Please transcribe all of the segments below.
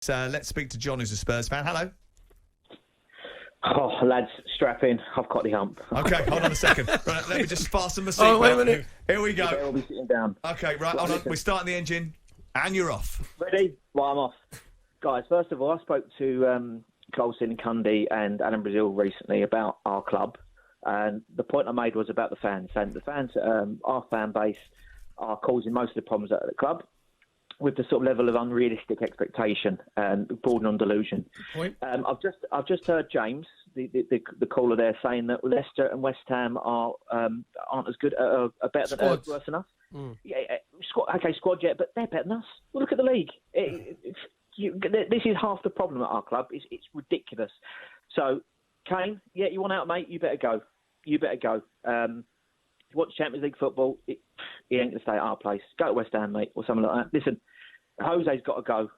So let's speak to John, who's a Spurs fan. Hello. Oh, lads, strap in. I've got the hump. Okay, hold on a second. Right, let me just fasten my seatbelt. Oh, wait a minute. Here we go. I'll be sitting down. Okay, right, hold on. We're starting the engine, and you're off. Ready? Well, I'm off. Guys, first of all, I spoke to Colson, Cundy and Alan Brazil recently about our club. And the point I made was about the fans. And the fans, our fan base, are causing most of the problems at the club, with the sort of level of unrealistic expectation and bordering on delusion. Point. I've just heard James, the caller there, saying that Leicester and West Ham aren't as good, are better than worse enough. Yeah, squad, yeah, but they're better than us. Well, look at the league. This is half the problem at our club. It's ridiculous. So, Kane, yeah, you want out, mate? You better go. You watch Champions League football. He ain't going to stay at our place. Go to West Ham, mate, or something like that. Listen, Jose's got to go.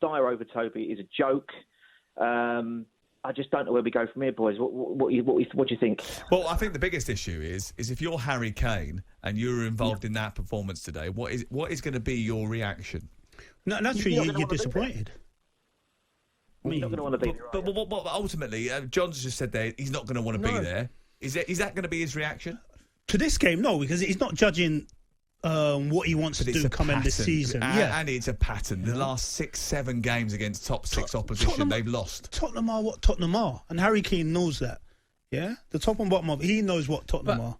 Dyer over Toby is a joke. I just don't know where we go from here, boys. What do you think? Well, I think the biggest issue is if you're Harry Kane and you're involved in that performance today, what is going to be your reaction? No, naturally, you're disappointed. He's not going to want to be there. But ultimately, John's just said there he's not going to want to be there. Is that going to be his reaction? To this game, no, because he's not judging what he wants to do coming this season. And it's a pattern. The last 6-7 games against top 6 opposition, they've lost. Tottenham are what Tottenham are, and Harry Kane knows that. Yeah, the top and bottom of he knows what Tottenham are.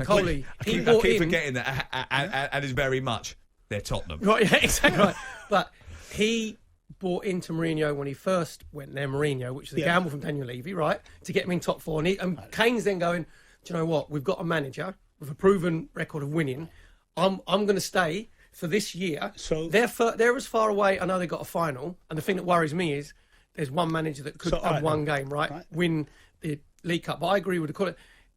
Coley, I keep forgetting that, and it's very much they're Tottenham. Right, yeah, exactly right. But he bought into Mourinho when he first went there, Mourinho, which was a gamble from Daniel Levy, right, to get him in top 4. And Kane's then going, do you know what? We've got a manager with a proven record of winning. I'm going to stay for this year. So they're as far away. I know they got a final, and the thing that worries me is there's one manager that could have one game, right, win the League Cup. But I agree with the call.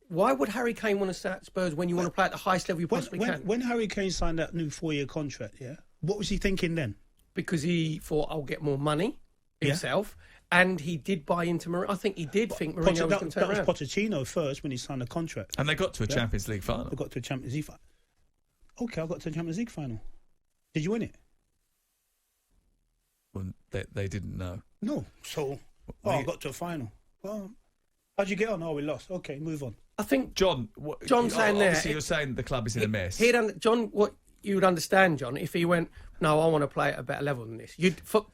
Why would Harry Kane want to stay at Spurs when you want to play at the highest level you possibly can? When Harry Kane signed that new 4-year contract, what was he thinking then? Because he thought, I'll get more money himself. And he did buy into Mourinho. I think he did think Mourinho was going to turn around. That was Pochettino first when he signed the contract. And they got to a Champions League final. They got to a Champions League final. Okay, I got to the Champions League final. Did you win it? Well, they didn't know. No. So, I got to a final. Well, how'd you get on? Oh, we lost. Okay, move on. I think John's saying there. Obviously, you're saying the club is in a mess. John, what you would understand, John, if he went, no, I want to play at a better level than this.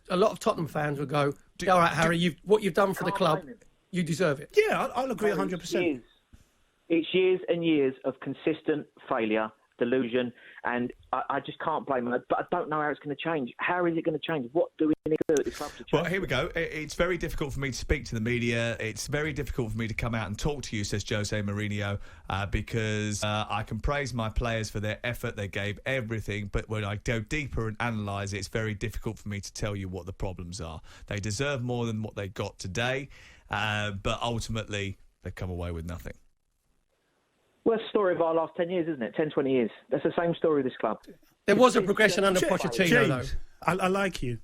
A lot of Tottenham fans would go, all right, Harry, what you've done for the club, you deserve it. Yeah, I'll agree 100%. It's years and years of consistent failure, delusion, and I just can't blame him. But I don't know how it's going to change. How is it going to change? What do we need to do at this club to change? Well, here we go. It's very difficult for me to speak to the media. It's very difficult for me to come out and talk to you, says Jose Mourinho, because I can praise my players for their effort. They gave everything. But when I go deeper and analyse it, it's very difficult for me to tell you what the problems are. They deserve more than what they got today, but ultimately they've come away with nothing. Well, it's the story of our last 10 years, isn't it? 10, 20 years. That's the same story of this club. There was a progression under Pochettino, though. I like you.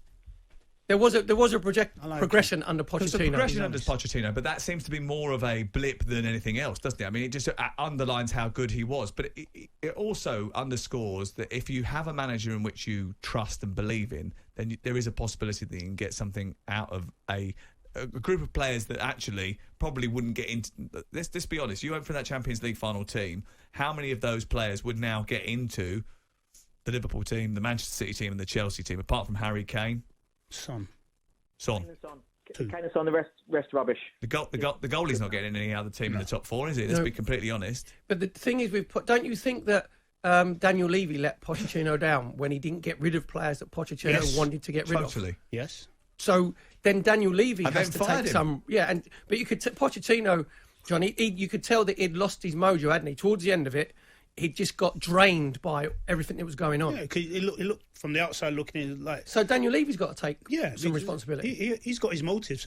There was a progression under Pochettino. There's a progression under Pochettino, but that seems to be more of a blip than anything else, doesn't it? I mean, it just underlines how good he was, but it also underscores that if you have a manager in which you trust and believe in, then there is a possibility that you can get something out of a group of players that actually probably wouldn't get into. Let's be honest. You went for that Champions League final team. How many of those players would now get into the Liverpool team, the Manchester City team, and the Chelsea team, apart from Harry Kane? Son. Kane and Son, the rest rubbish. The goalie's not getting any other team in the top 4, is it? Let's be completely honest. But the thing is, don't you think that Daniel Levy let Pochettino down when he didn't get rid of players that Pochettino wanted to get rid of? Totally. Yes. So then Daniel Levy has to take some... Yeah, but you could... Pochettino, Johnny, you could tell that he'd lost his mojo, hadn't he? Towards the end of it, he just got drained by everything that was going on. Yeah, because it looked from the outside looking in like... So Daniel Levy's got to take some responsibility. He's got his motives.